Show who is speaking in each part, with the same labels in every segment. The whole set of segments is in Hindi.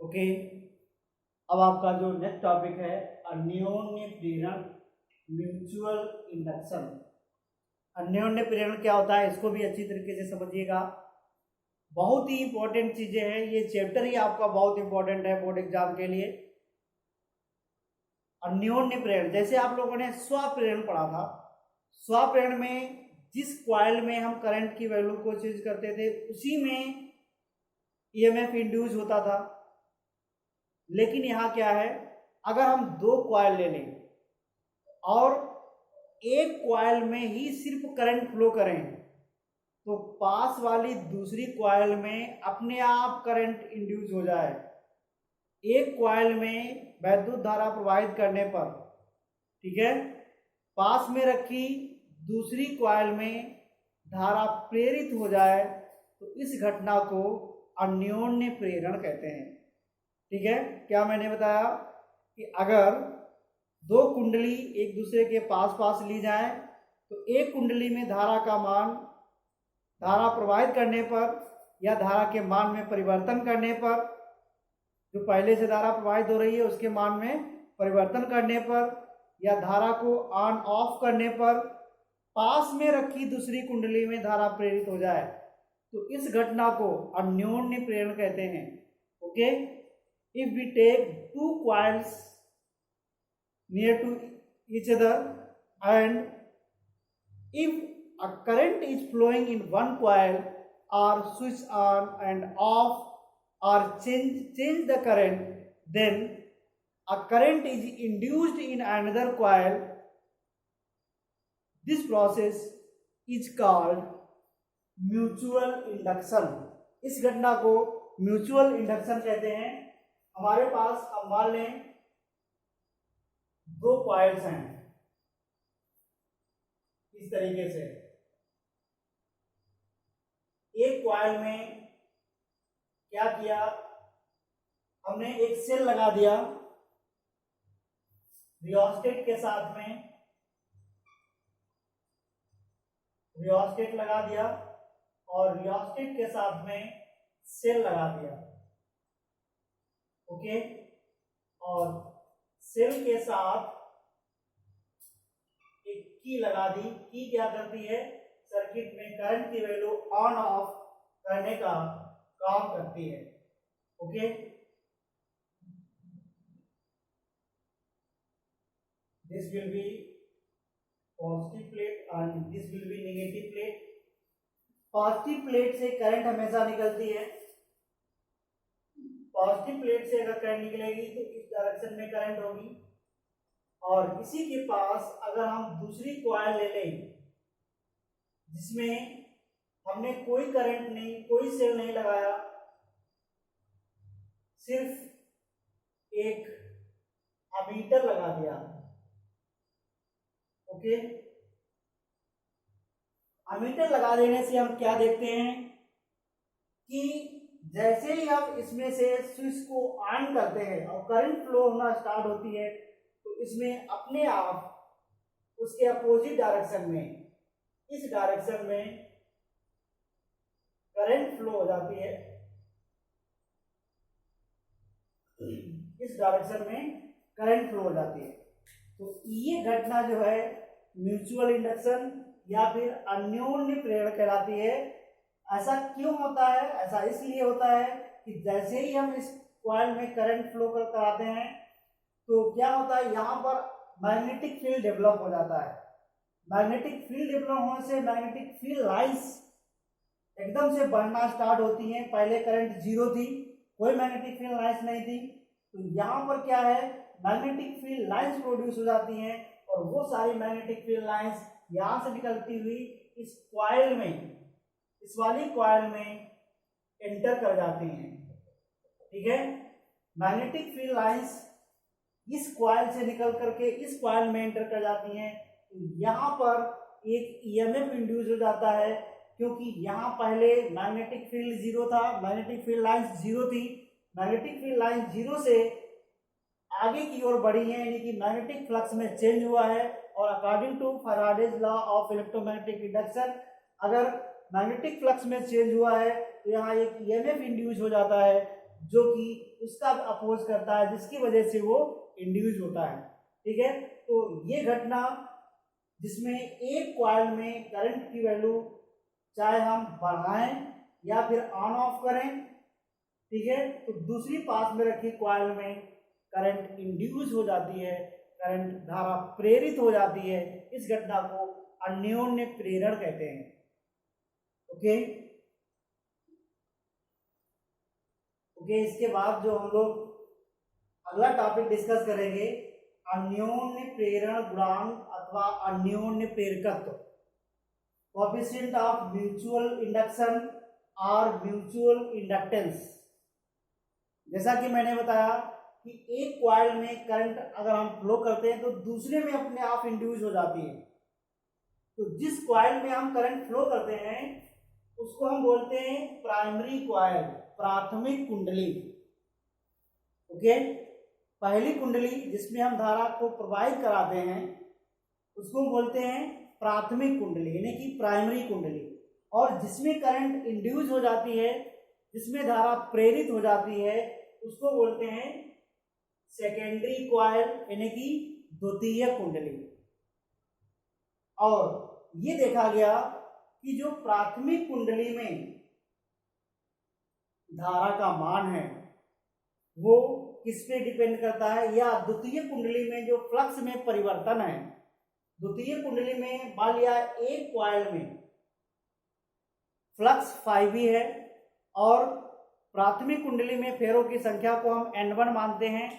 Speaker 1: ओके, अब आपका जो नेक्स्ट टॉपिक है अन्योन्य प्रेरण, म्यूचुअल इंडक्शन। अन्योन्य प्रेरण क्या होता है इसको भी अच्छी तरीके से समझिएगा। बहुत ही इंपॉर्टेंट चीजें हैं, ये चैप्टर ही आपका बहुत इंपॉर्टेंट है बोर्ड एग्जाम के लिए। अन्योन्य प्रेरण, जैसे आप लोगों ने स्वप्रेरण पढ़ा था, स्वप्रेरण में जिस कॉइल में हम करंट की वैल्यू को चेंज करते थे उसी में ईएमएफ इंड्यूस होता था। लेकिन यहाँ क्या है, अगर हम दो कॉइल ले लें और एक कॉइल में ही सिर्फ करंट फ्लो करें तो पास वाली दूसरी कॉइल में अपने आप करंट इंड्यूस हो जाए। एक कॉइल में वैद्युत धारा प्रवाहित करने पर, ठीक है, पास में रखी दूसरी कॉइल में धारा प्रेरित हो जाए तो इस घटना को अन्योन्य प्रेरण कहते हैं। ठीक है, क्या मैंने बताया कि अगर दो कुंडली एक दूसरे के पास पास ली जाए तो एक कुंडली में धारा का मान धारा प्रवाहित करने पर या धारा के मान में परिवर्तन करने पर, जो पहले से धारा प्रवाहित हो रही है उसके मान में परिवर्तन करने पर या धारा को ऑन ऑफ करने पर पास में रखी दूसरी कुंडली में धारा प्रेरित हो जाए तो इस घटना को अन्योन्य प्रेरण कहते हैं। Okay, if we take two coils near to each other and if a current is flowing in one coil or switch on and off or change the current, then a current is induced in another coil. This process is called mutual induction. इस घटना को म्यूचुअल इंडक्शन कहते हैं। हमारे पास अब मान लें दो कॉइल्स हैं इस तरीके से। एक कॉइल में क्या किया, हमने एक सेल लगा दिया रियोस्टेट के साथ में, रियोस्टेट लगा दिया और रियोस्टेट के साथ में सेल लगा दिया। ओके, और सेल के साथ एक की लगा दी। की क्या करती है, सर्किट में करंट की वैल्यू ऑन ऑफ करने का काम करती है। Okay, this will be positive plate and this will be negative plate. Positive plate से करंट हमेशा निकलती है। पॉजिटिव प्लेट से अगर करंट निकलेगी तो इस डायरेक्शन में करंट होगी। और इसी के पास अगर हम दूसरी कॉइल ले लें जिसमें हमने कोई करंट नहीं, कोई सेल नहीं लगाया, सिर्फ एक अमीटर लगा दिया। ओके, अमीटर लगा देने से हम क्या देखते हैं कि जैसे ही हम इसमें से स्विच को ऑन करते हैं और करंट फ्लो होना स्टार्ट होती है तो इसमें अपने आप उसके अपोजिट डायरेक्शन में, इस डायरेक्शन में करंट फ्लो हो जाती है। इस डायरेक्शन में करंट फ्लो हो जाती है। तो ये घटना जो है म्यूचुअल इंडक्शन या फिर अन्योन्य प्रेरण कहलाती है। ऐसा क्यों होता है, ऐसा इसलिए होता है कि जैसे ही हम इस कॉइल में करंट फ्लो कराते हैं तो क्या होता है, यहाँ पर मैग्नेटिक फील्ड डेवलप हो जाता है। मैग्नेटिक फील्ड डेवलप होने से मैग्नेटिक फील्ड लाइंस एकदम से बढ़ना स्टार्ट होती हैं। पहले करंट जीरो थी, कोई मैग्नेटिक फील्ड लाइंस नहीं थी, तो यहाँ पर क्या है, मैग्नेटिक फील्ड लाइंस प्रोड्यूस हो जाती हैं और वो सारी मैग्नेटिक फील्ड लाइंस यहाँ से निकलती हुई इस कॉइल में, इस वाली कॉइल में एंटर कर जाती हैं। ठीक है, मैग्नेटिक फील्ड लाइंस इस कॉइल से निकल करके इस कॉइल में एंटर कर जाती हैं। तो यहाँ पर एक ईएमएफ इंड्यूस हो जाता है क्योंकि यहाँ पहले मैग्नेटिक फील्ड जीरो था, मैग्नेटिक फील्ड लाइंस जीरो थी। मैग्नेटिक फील्ड लाइन जीरो से आगे की ओर बढ़ी है, यानी कि मैग्नेटिक फ्लक्स में चेंज हुआ है। और according to Faraday's law of electromagnetic induction, अगर मैग्नेटिक फ्लक्स में चेंज हुआ है तो यहाँ एक ईएमएफ इंड्यूस हो जाता है। जो कि उसका अपोज करता है, जिसकी वजह से वो इंड्यूस होता है। ठीक है, तो ये घटना जिसमें एक कॉइल में करंट की वैल्यू चाहे हम बढ़ाएं या फिर ऑन ऑफ करें, ठीक है, तो दूसरी पास में रखी कॉइल में करंट इंड्यूस हो जाती है, करंट धारा प्रेरित हो जाती है। इस घटना को अन्योन्य प्रेरण कहते हैं। ओके ओके, इसके बाद जो हम लोग अगला टॉपिक डिस्कस करेंगे, अन्योन्य प्रेरण गुणांक अथवा अन्योन्य प्रेरकत्व, कोएफिशिएंट ऑफ म्यूचुअल इंडक्शन और म्यूचुअल इंडक्टेंस। जैसा कि मैंने बताया कि एक कॉइल में करंट अगर हम फ्लो करते हैं तो दूसरे में अपने आप इंड्यूस हो जाती है। तो जिस कॉइल में हम करंट फ्लो करते हैं उसको हम बोलते हैं प्राइमरी कॉइल, प्राथमिक कुंडली। ओके, पहली कुंडली जिसमें हम धारा को प्रवाहित कराते हैं उसको बोलते हैं प्राथमिक कुंडली, यानी कि प्राइमरी कुंडली। और जिसमें करंट इंड्यूस हो जाती है, जिसमें धारा प्रेरित हो जाती है, उसको बोलते हैं सेकेंडरी कॉइल, यानी कि द्वितीय कुंडली। और ये देखा गया कि जो प्राथमिक कुंडली में धारा का मान है वो किस पे डिपेंड करता है, या द्वितीय कुंडली में जो फ्लक्स में परिवर्तन है। द्वितीय कुंडली में मान लिया एक कॉइल में फ्लक्स 5e है और प्राथमिक कुंडली में फेरों की संख्या को हम N1 मानते हैं,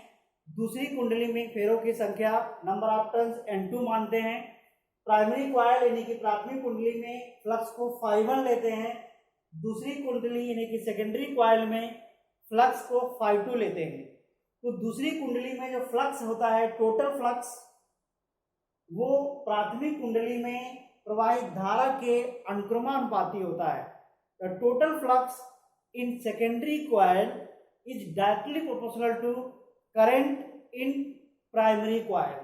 Speaker 1: दूसरी कुंडली में फेरों की संख्या नंबर ऑफ टर्न्स N2 मानते हैं। प्राइमरी कॉइल यानी कि प्राथमिक कुंडली में फ्लक्स को 5 लेते हैं, दूसरी कुंडली यानी कि सेकेंडरी कॉइल में फ्लक्स को 5 लेते हैं। तो दूसरी कुंडली में जो फ्लक्स होता है, टोटल फ्लक्स, वो प्राथमिक कुंडली में प्रवाहित धारा के अनुक्रमानुपाती होता है। The total flux in secondary coil is directly proportional to current in primary coil.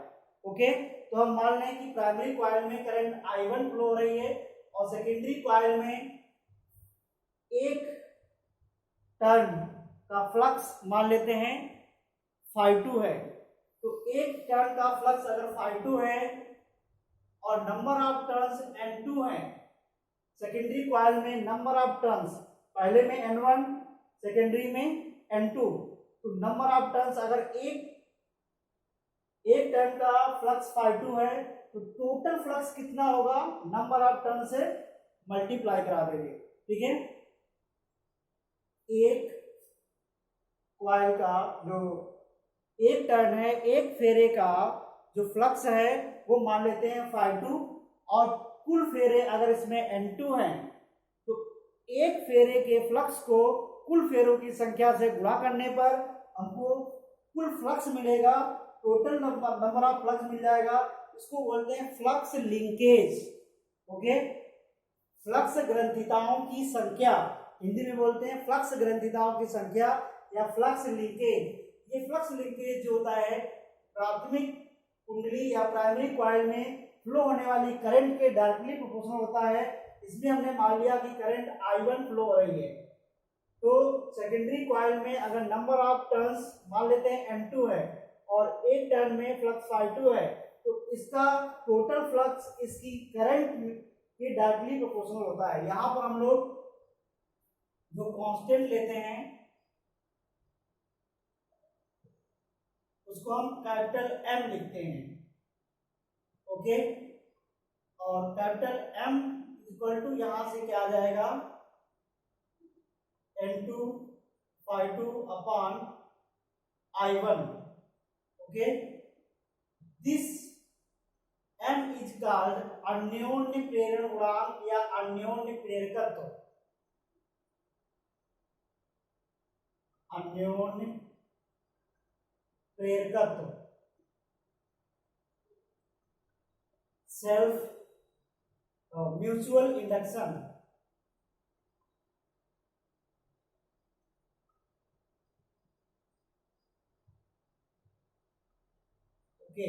Speaker 1: Okay, तो हम मान लें कि प्राइमरी कॉइल में करंट I1 फ्लो हो रही है और सेकेंडरी कॉइल में एक टर्न का फ्लक्स मान लेते हैं 5 है। तो एक टर्न का फ्लक्स अगर 5 है और नंबर ऑफ टर्न्स N2 है, सेकेंडरी कॉइल में नंबर ऑफ टर्न्स पहले में N1, सेकेंडरी में N2, तो नंबर ऑफ टर्न्स अगर एक टर्न का फ्लक्स 5 है तो टोटल फ्लक्स कितना होगा, नंबर ऑफ टर्न से मल्टीप्लाई करा देंगे। ठीक है, एक कॉइल का जो एक टर्न है, एक फेरे का जो फ्लक्स है वो मान लेते हैं 5 और कुल फेरे अगर इसमें N2 हैं तो एक फेरे के फ्लक्स को कुल फेरों की संख्या से गुणा करने पर हमको कुल फ्लक्स मिलेगा, टोटल नंबर ऑफ फ्लक्स मिल जाएगा। इसको बोलते हैं फ्लक्स लिंकेज। ओके, फ्लक्स ग्रंथिताओं की संख्या, हिंदी में बोलते हैं फ्लक्स ग्रंथिताओं की संख्या या फ्लक्स लिंकेज। ये फ्लक्स लिंकेज जो होता है प्राथमिक कुंडली या प्राइमरी कॉइल में फ्लो होने वाली करंट के डायरेक्टली प्रोपोर्शनल होता है। इसमें हमने मान लिया कि करंट I1 फ्लो हो रही है, तो सेकेंडरी कॉइल में अगर नंबर ऑफ टर्न्स मान लेते हैं N2 है और एक टर्न में फ्लक्स 5 है, तो इसका टोटल फ्लक्स इसकी करंट के डायरेक्टली प्रोपोर्शनल होता है। यहाँ पर हम लोग जो कांस्टेंट लेते हैं उसको हम कैपिटल M लिखते हैं। ओके, और कैपिटल M इक्वल टू यहां से क्या आ जाएगा, N2 5 upon I1। Okay, this M is called अन्योन्य प्रेरण गुणांक या अन्योन्य प्रेरकत्व। अन्योन्य प्रेरकत्व, सेल्फ म्यूचुअल इंडक्शन। ओके,